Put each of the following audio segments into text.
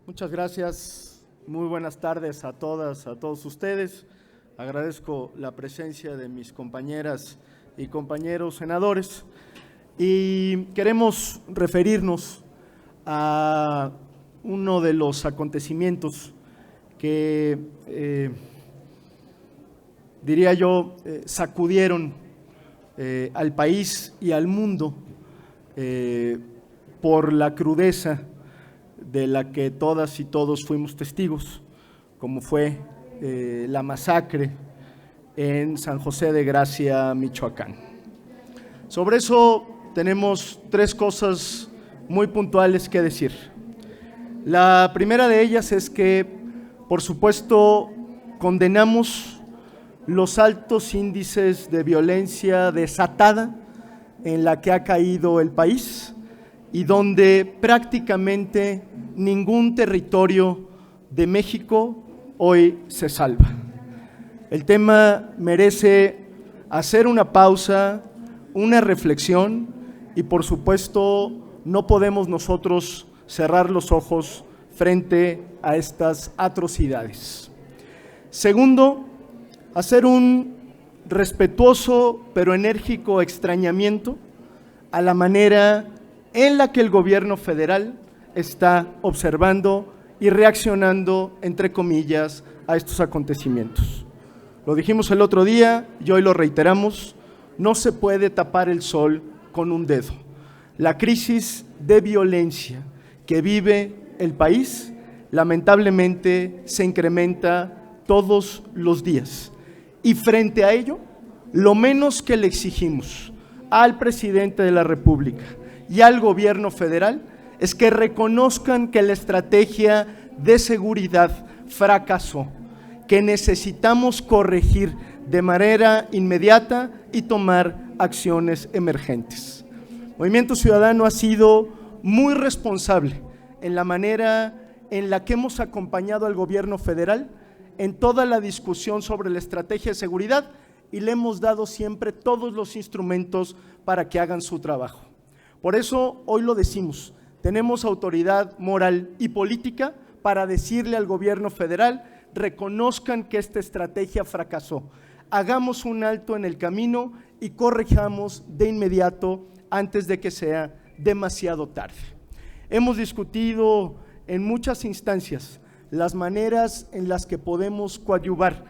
Muchas gracias, muy buenas tardes a todas, a todos ustedes. Agradezco la presencia de mis compañeras y compañeros senadores y queremos referirnos a uno de los acontecimientos que, diría yo, sacudieron al país y al mundo por la crudeza de la que todas y todos fuimos testigos, como fue la masacre en San José de Gracia, Michoacán. Sobre eso tenemos tres cosas muy puntuales que decir. La primera de ellas es que, por supuesto, condenamos los altos índices de violencia desatada en la que ha caído el país y donde prácticamente ningún territorio de México hoy se salva. El tema merece hacer una pausa, una reflexión y, por supuesto, no podemos nosotros cerrar los ojos frente a estas atrocidades. Segundo, hacer un respetuoso pero enérgico extrañamiento a la manera en la que el gobierno federal está observando y reaccionando, entre comillas, a estos acontecimientos. Lo dijimos el otro día y hoy lo reiteramos, no se puede tapar el sol con un dedo. La crisis de violencia que vive el país, lamentablemente, se incrementa todos los días. Y frente a ello, lo menos que le exigimos al presidente de la República y al gobierno federal es que reconozcan que la estrategia de seguridad fracasó, que necesitamos corregir de manera inmediata y tomar acciones emergentes. Movimiento Ciudadano ha sido muy responsable en la manera en la que hemos acompañado al gobierno federal en toda la discusión sobre la estrategia de seguridad y le hemos dado siempre todos los instrumentos para que hagan su trabajo. Por eso hoy lo decimos, tenemos autoridad moral y política para decirle al gobierno federal, reconozcan que esta estrategia fracasó, hagamos un alto en el camino y corrijamos de inmediato antes de que sea demasiado tarde. Hemos discutido en muchas instancias las maneras en las que podemos coadyuvar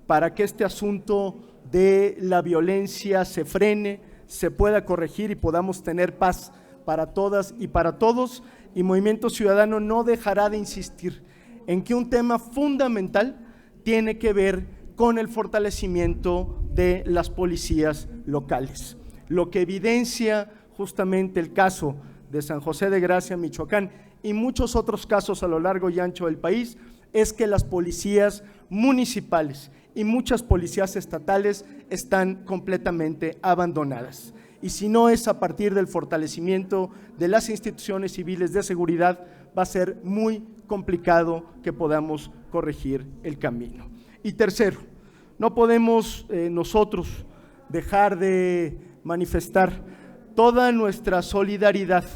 para que este asunto de la violencia se frene, se pueda corregir y podamos tener paz para todas y para todos, y Movimiento Ciudadano no dejará de insistir en que un tema fundamental tiene que ver con el fortalecimiento de las policías locales. Lo que evidencia justamente el caso de San José de Gracia, Michoacán, y muchos otros casos a lo largo y ancho del país, es que las policías municipales y muchas policías estatales están completamente abandonadas. Y si no es a partir del fortalecimiento de las instituciones civiles de seguridad, va a ser muy complicado que podamos corregir el camino. Y tercero, no podemos nosotros dejar de manifestar toda nuestra solidaridad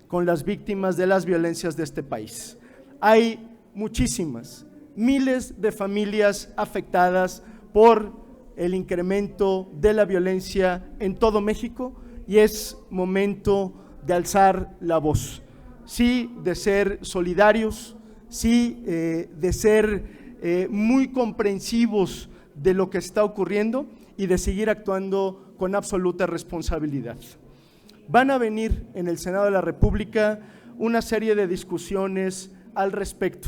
con las víctimas de las violencias de este país. Hay muchísimas, miles de familias afectadas por el incremento de la violencia en todo México y es momento de alzar la voz, sí, de ser solidarios, sí, de ser muy comprensivos de lo que está ocurriendo y de seguir actuando con absoluta responsabilidad. Van a venir en el Senado de la República una serie de discusiones al respecto.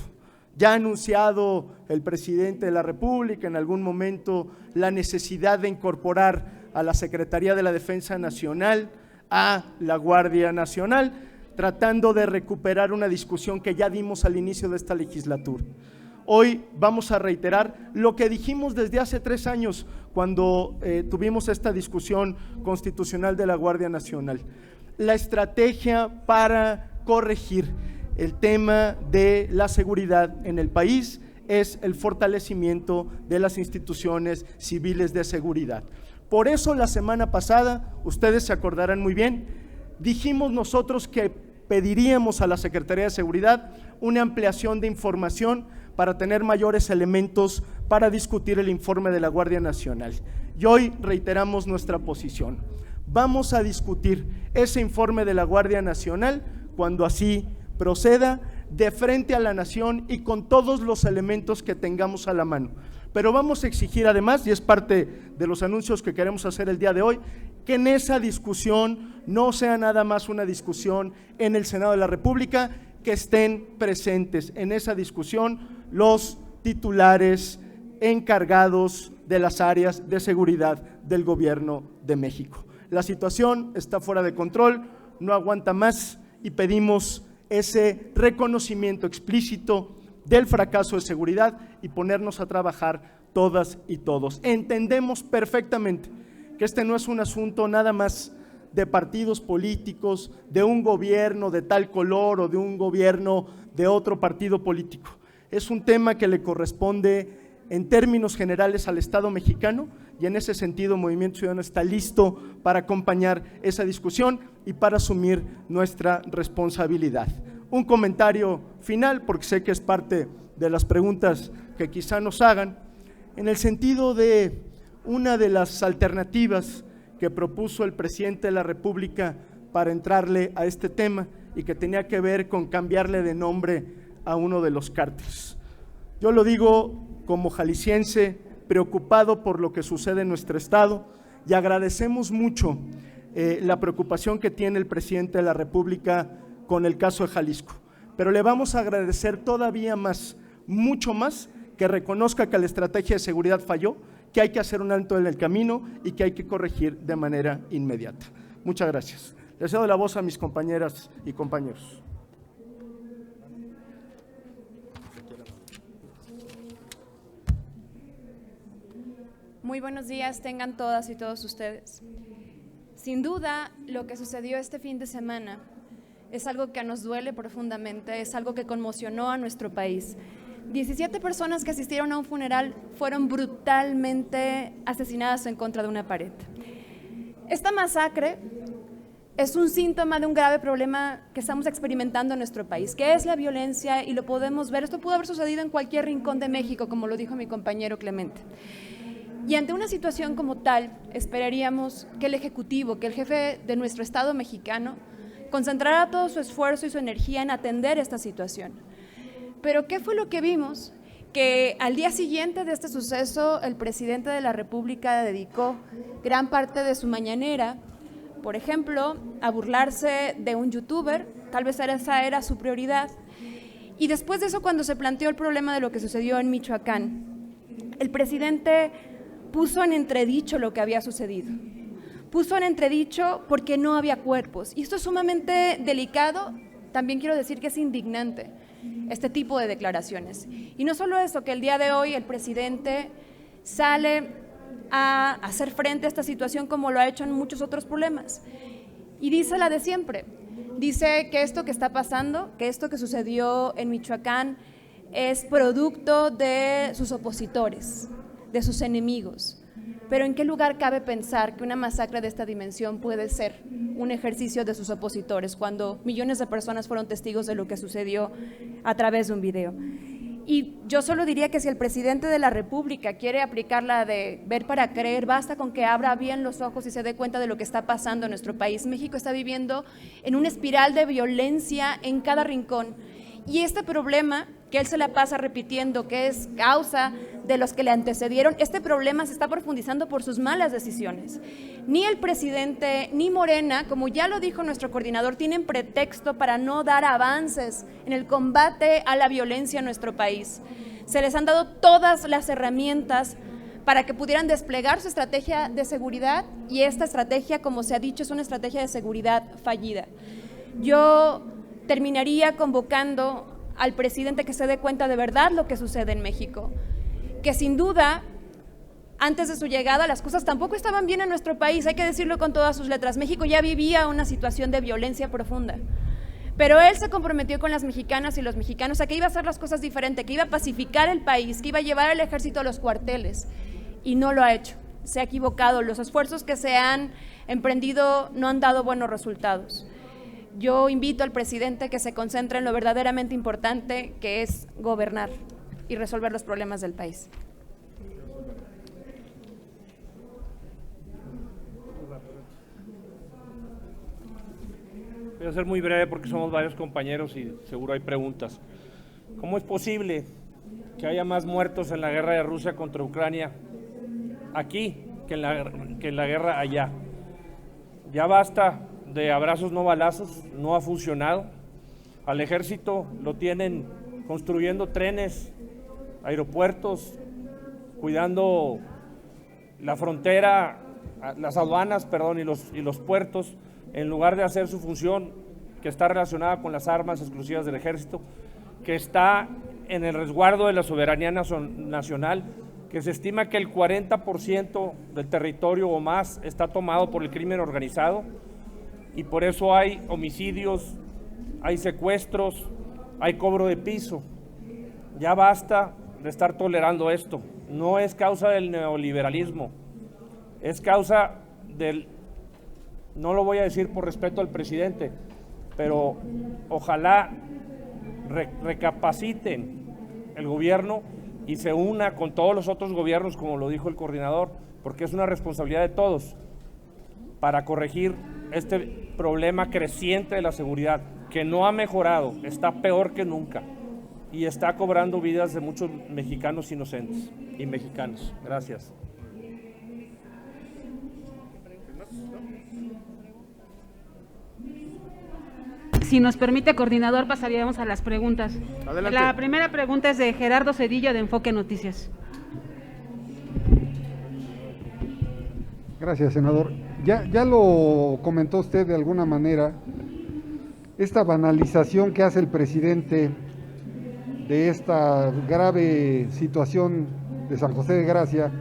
Ya ha anunciado el presidente de la República en algún momento la necesidad de incorporar a la Secretaría de la Defensa Nacional, a la Guardia Nacional, tratando de recuperar una discusión que ya dimos al inicio de esta legislatura. Hoy vamos a reiterar lo que dijimos desde hace 3 años cuando tuvimos esta discusión constitucional de la Guardia Nacional. La estrategia para corregir el tema de la seguridad en el país es el fortalecimiento de las instituciones civiles de seguridad. Por eso la semana pasada, ustedes se acordarán muy bien, dijimos nosotros que pediríamos a la Secretaría de Seguridad una ampliación de información para tener mayores elementos para discutir el informe de la Guardia Nacional. Y hoy reiteramos nuestra posición. Vamos a discutir ese informe de la Guardia Nacional cuando así proceda, de frente a la nación y con todos los elementos que tengamos a la mano. Pero vamos a exigir además, y es parte de los anuncios que queremos hacer el día de hoy, que en esa discusión no sea nada más una discusión en el Senado de la República, que estén presentes en esa discusión los titulares encargados de las áreas de seguridad del Gobierno de México. La situación está fuera de control, no aguanta más y pedimos ese reconocimiento explícito del fracaso de seguridad y ponernos a trabajar todas y todos. Entendemos perfectamente que este no es un asunto nada más de partidos políticos, de un gobierno de tal color o de un gobierno de otro partido político. Es un tema que le corresponde en términos generales al Estado mexicano y en ese sentido Movimiento Ciudadano está listo para acompañar esa discusión y para asumir nuestra responsabilidad. Un comentario final, porque sé que es parte de las preguntas que quizá nos hagan, en el sentido de una de las alternativas que propuso el presidente de la República para entrarle a este tema y que tenía que ver con cambiarle de nombre a uno de los cárteles. Yo lo digo como jalisciense, preocupado por lo que sucede en nuestro estado, y agradecemos mucho la preocupación que tiene el presidente de la República con el caso de Jalisco, pero le vamos a agradecer todavía más, mucho más, que reconozca que la estrategia de seguridad falló, que hay que hacer un alto en el camino y que hay que corregir de manera inmediata. Muchas gracias. Les cedo la voz a mis compañeras y compañeros. Muy buenos días tengan todas y todos ustedes. Sin duda, lo que sucedió este fin de semana es algo que nos duele profundamente, es algo que conmocionó a nuestro país. 17 personas que asistieron a un funeral fueron brutalmente asesinadas en contra de una pared. Esta masacre es un síntoma de un grave problema que estamos experimentando en nuestro país, que es la violencia, y lo podemos ver. Esto pudo haber sucedido en cualquier rincón de México, como lo dijo mi compañero Clemente. Y ante una situación como tal, esperaríamos que el Ejecutivo, que el jefe de nuestro Estado mexicano, concentrara todo su esfuerzo y su energía en atender esta situación. Pero ¿qué fue lo que vimos? Que al día siguiente de este suceso, el presidente de la República dedicó gran parte de su mañanera, por ejemplo, a burlarse de un youtuber. Tal vez esa era su prioridad. Y después de eso, cuando se planteó el problema de lo que sucedió en Michoacán, el presidente puso en entredicho lo que había sucedido. Puso en entredicho porque no había cuerpos. Y esto es sumamente delicado. También quiero decir que es indignante este tipo de declaraciones. Y no solo eso, que el día de hoy el presidente sale a hacer frente a esta situación como lo ha hecho en muchos otros problemas. Y dice la de siempre. Dice que esto que está pasando, que esto que sucedió en Michoacán es producto de sus opositores, de sus enemigos. Pero ¿en qué lugar cabe pensar que una masacre de esta dimensión puede ser un ejercicio de sus opositores cuando millones de personas fueron testigos de lo que sucedió a través de un video? Y yo solo diría que si el presidente de la República quiere aplicar la de ver para creer, basta con que abra bien los ojos y se dé cuenta de lo que está pasando en nuestro país. México está viviendo en una espiral de violencia en cada rincón. Y este problema que él se la pasa repitiendo, que es causa de los que le antecedieron, este problema se está profundizando por sus malas decisiones. Ni el presidente ni Morena, como ya lo dijo nuestro coordinador, tienen pretexto para no dar avances en el combate a la violencia en nuestro país. Se les han dado todas las herramientas para que pudieran desplegar su estrategia de seguridad, y esta estrategia, como se ha dicho, es una estrategia de seguridad fallida. Yo terminaría convocando al presidente que se dé cuenta de verdad lo que sucede en México, que sin duda, antes de su llegada, las cosas tampoco estaban bien en nuestro país, hay que decirlo con todas sus letras. México ya vivía una situación de violencia profunda, pero él se comprometió con las mexicanas y los mexicanos a que iba a hacer las cosas diferente, que iba a pacificar el país, que iba a llevar al ejército a los cuarteles, y no lo ha hecho. Se ha equivocado, los esfuerzos que se han emprendido no han dado buenos resultados. yo invito al presidente que se concentre en lo verdaderamente importante, que es gobernar y resolver los problemas del país. Voy a ser muy breve porque somos varios compañeros y seguro hay preguntas. ¿Cómo es posible que haya más muertos en la guerra de Rusia contra Ucrania aquí que en la guerra allá? Ya basta de abrazos no balazos, no ha funcionado. Al ejército lo tienen construyendo trenes, aeropuertos, cuidando la frontera, las aduanas, perdón, y los puertos, en lugar de hacer su función que está relacionada con las armas exclusivas del ejército, que está en el resguardo de la soberanía nacional, que se estima que el 40% del territorio o más está tomado por el crimen organizado, y por eso hay homicidios, hay secuestros, hay cobro de piso. Ya basta de estar tolerando esto. No es causa del neoliberalismo, es causa del, no lo voy a decir por respeto al presidente, pero ojalá recapaciten el gobierno y se una con todos los otros gobiernos, como lo dijo el coordinador, porque es una responsabilidad de todos para corregir este problema creciente de la seguridad, que no ha mejorado, está peor que nunca y está cobrando vidas de muchos mexicanos inocentes y mexicanos. Gracias. Si nos permite, coordinador, pasaríamos a las preguntas. Adelante. La primera pregunta es de Gerardo Cedillo, de Enfoque Noticias. Gracias, senador. Ya lo comentó usted de alguna manera, esta banalización que hace el presidente de esta grave situación de San José de Gracia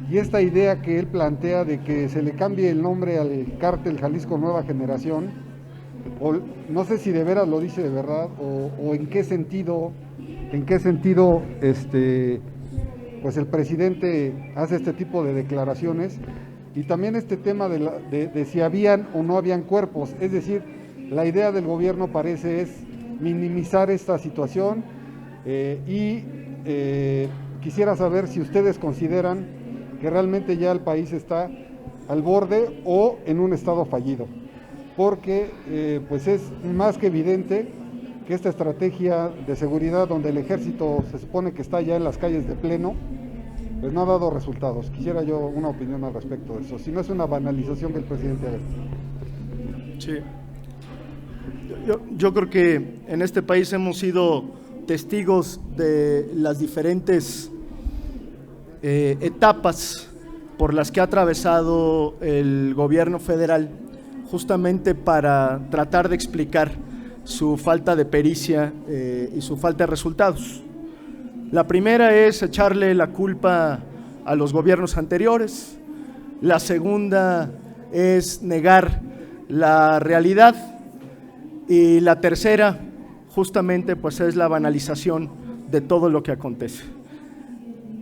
y esta idea que él plantea de que se le cambie el nombre al cártel Jalisco Nueva Generación, o no sé si de veras lo dice de verdad o en qué sentido pues el presidente hace este tipo de declaraciones. Y también este tema de si habían o no habían cuerpos, es decir, la idea del gobierno parece es minimizar esta situación quisiera saber si ustedes consideran que realmente ya el país está al borde o en un estado fallido, porque pues es más que evidente que esta estrategia de seguridad donde el ejército se supone que está ya en las calles de pleno, pues no ha dado resultados. Quisiera yo una opinión al respecto de eso, si no es una banalización que el presidente haga. Sí. Yo creo que en este país hemos sido testigos de las diferentes etapas por las que ha atravesado el gobierno federal, justamente para tratar de explicar su falta de pericia y su falta de resultados. La primera es echarle la culpa a los gobiernos anteriores. La segunda es negar la realidad. Y la tercera, justamente, pues es la banalización de todo lo que acontece.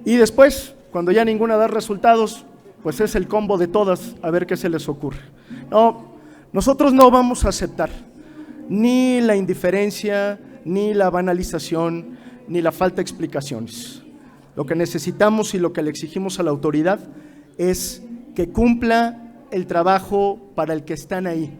Y después, cuando ya ninguna da resultados, pues es el combo de todas, a ver qué se les ocurre. No, nosotros no vamos a aceptar ni la indiferencia, ni la banalización, ni la falta de explicaciones. Lo que necesitamos y lo que le exigimos a la autoridad es que cumpla el trabajo para el que están ahí,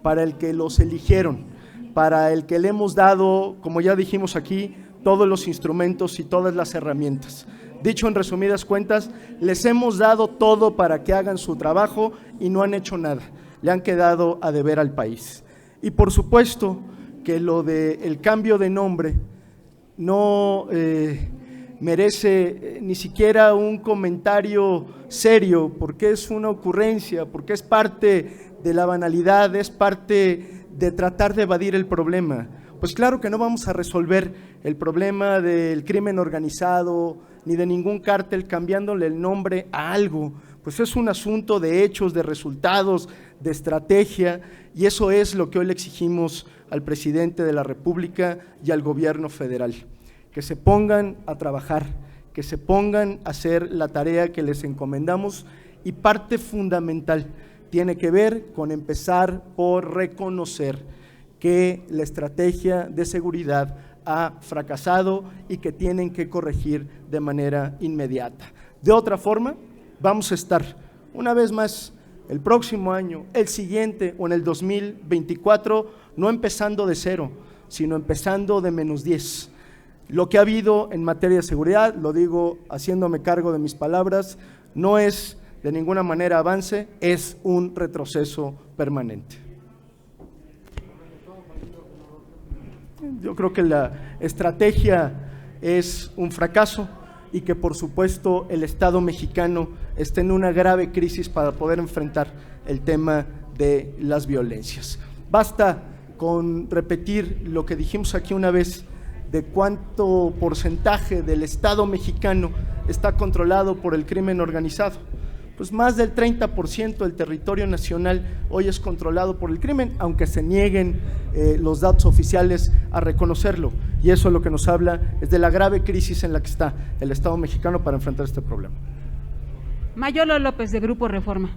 para el que los eligieron, para el que le hemos dado, como ya dijimos aquí, todos los instrumentos y todas las herramientas. Dicho en resumidas cuentas, les hemos dado todo para que hagan su trabajo y no han hecho nada, le han quedado a deber al país. Y por supuesto que lo del cambio de nombre no merece ni siquiera un comentario serio, porque es una ocurrencia, porque es parte de la banalidad, es parte de tratar de evadir el problema. Pues claro que no vamos a resolver el problema del crimen organizado ni de ningún cártel cambiándole el nombre a algo, pues es un asunto de hechos, de resultados, de estrategia, y eso es lo que hoy le exigimos al presidente de la República y al gobierno federal, que se pongan a trabajar, que se pongan a hacer la tarea que les encomendamos, y parte fundamental, tiene que ver con empezar por reconocer que la estrategia de seguridad ha fracasado y que tienen que corregir de manera inmediata. De otra forma, vamos a estar una vez más el próximo año, el siguiente o en el 2024, no empezando de cero, sino empezando de -10. Lo que ha habido en materia de seguridad, lo digo haciéndome cargo de mis palabras, no es de ninguna manera avance, es un retroceso permanente. Yo creo que la estrategia es un fracaso y que por supuesto el Estado mexicano está en una grave crisis para poder enfrentar el tema de las violencias. Basta con repetir lo que dijimos aquí una vez de cuánto porcentaje del Estado mexicano está controlado por el crimen organizado. Pues más del 30% del territorio nacional hoy es controlado por el crimen, aunque se nieguen los datos oficiales a reconocerlo. Y eso lo que nos habla es de la grave crisis en la que está el Estado mexicano para enfrentar este problema. Mayolo López, de Grupo Reforma.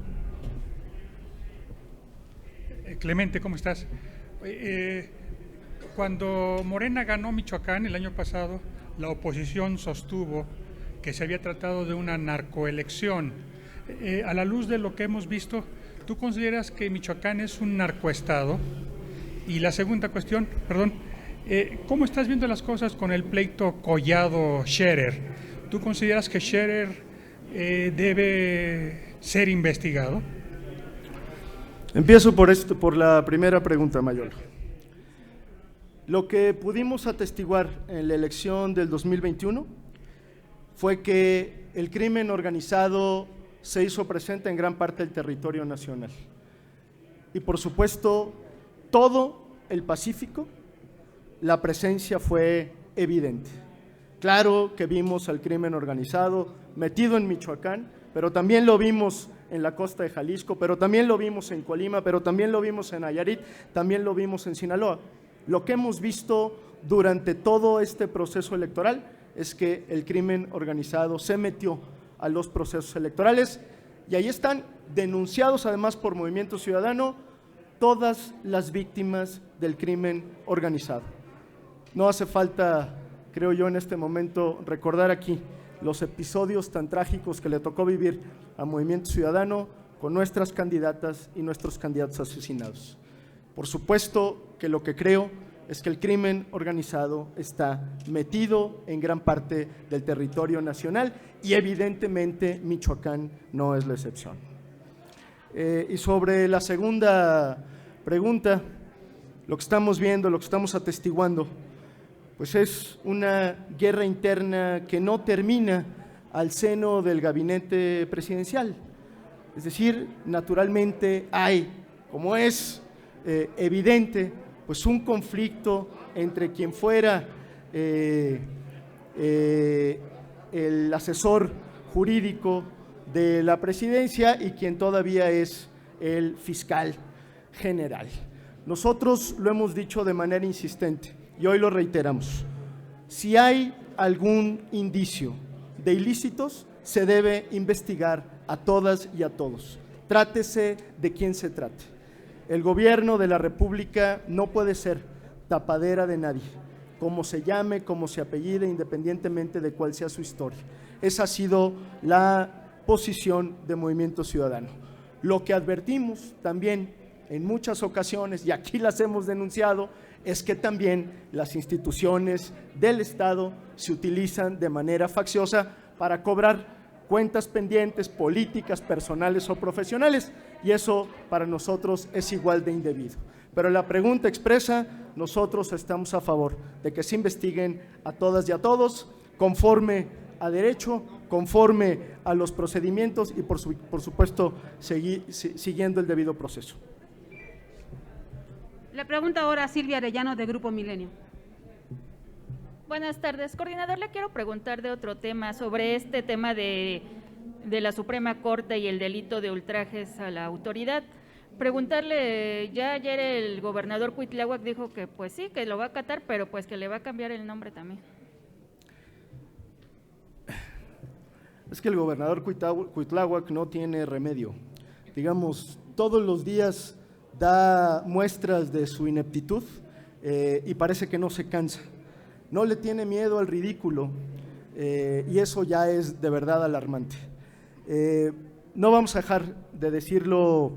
Clemente, ¿cómo estás? Cuando Morena ganó Michoacán el año pasado, la oposición sostuvo que se había tratado de una narcoelección. A la luz de lo que hemos visto, ¿tú consideras que Michoacán es un narcoestado? Y la segunda cuestión, ¿cómo estás viendo las cosas con el pleito Collado-Scherer? ¿Tú consideras que Scherer debe ser investigado? Empiezo por la primera pregunta, Mayolo. Lo que pudimos atestiguar en la elección del 2021 fue que el crimen organizado se hizo presente en gran parte del territorio nacional. Y por supuesto, todo el Pacífico, la presencia fue evidente. Claro que vimos al crimen organizado metido en Michoacán, pero también lo vimos en la costa de Jalisco, pero también lo vimos en Colima, pero también lo vimos en Nayarit, también lo vimos en Sinaloa. Lo que hemos visto durante todo este proceso electoral es que el crimen organizado se metió a los procesos electorales y ahí están denunciados además por Movimiento Ciudadano todas las víctimas del crimen organizado. No hace falta, creo yo, en este momento recordar aquí los episodios tan trágicos que le tocó vivir a Movimiento Ciudadano con nuestras candidatas y nuestros candidatos asesinados. Por supuesto que lo que creo es que el crimen organizado está metido en gran parte del territorio nacional y evidentemente Michoacán no es la excepción. Y sobre la segunda pregunta, lo que estamos viendo, lo que estamos atestiguando, pues es una guerra interna que no termina al seno del gabinete presidencial. Es decir, naturalmente hay, como es evidente, pues un conflicto entre quien fuera el asesor jurídico de la presidencia y quien todavía es el fiscal general. Nosotros lo hemos dicho de manera insistente y hoy lo reiteramos. Si hay algún indicio de ilícitos, se debe investigar a todas y a todos. Trátese de quien se trate. El gobierno de la República no puede ser tapadera de nadie, como se llame, como se apellide, independientemente de cuál sea su historia. Esa ha sido la posición de Movimiento Ciudadano. Lo que advertimos también en muchas ocasiones, y aquí las hemos denunciado, es que también las instituciones del Estado se utilizan de manera facciosa para cobrar cuentas pendientes, políticas, personales o profesionales, y eso para nosotros es igual de indebido. Pero la pregunta expresa, nosotros estamos a favor de que se investiguen a todas y a todos, conforme a derecho, conforme a los procedimientos y por supuesto siguiendo el debido proceso. Le pregunta ahora a Silvia Arellano, de Grupo Milenio. Buenas tardes, coordinador. Le quiero preguntar de otro tema, sobre este tema de la Suprema Corte y el delito de ultrajes a la autoridad. Preguntarle, ya ayer el gobernador Cuitláhuac dijo que pues sí, que lo va a acatar, pero pues que le va a cambiar el nombre también. Es que el gobernador Cuitláhuac no tiene remedio. Digamos, todos los días da muestras de su ineptitud y parece que no se cansa. No le tiene miedo al ridículo y eso ya es de verdad alarmante. No vamos a dejar de decirlo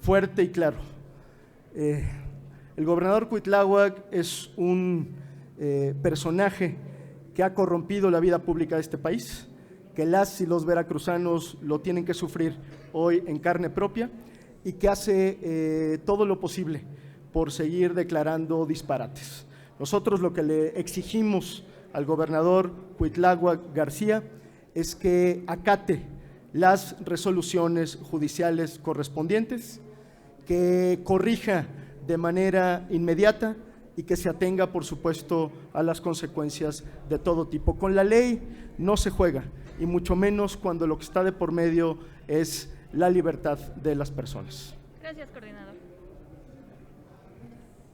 fuerte y claro. El gobernador Cuitláhuac es un personaje que ha corrompido la vida pública de este país, que las y los veracruzanos lo tienen que sufrir hoy en carne propia y que hace todo lo posible por seguir declarando disparates. Nosotros lo que le exigimos al gobernador Cuitláhuac García es que acate las resoluciones judiciales correspondientes, que corrija de manera inmediata y que se atenga, por supuesto, a las consecuencias de todo tipo. Con la ley no se juega, y mucho menos cuando lo que está de por medio es la libertad de las personas. Gracias, coordinador.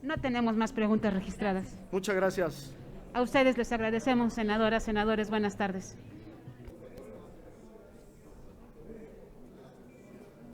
No tenemos más preguntas registradas. Muchas gracias. A ustedes les agradecemos, senadoras, senadores. Buenas tardes.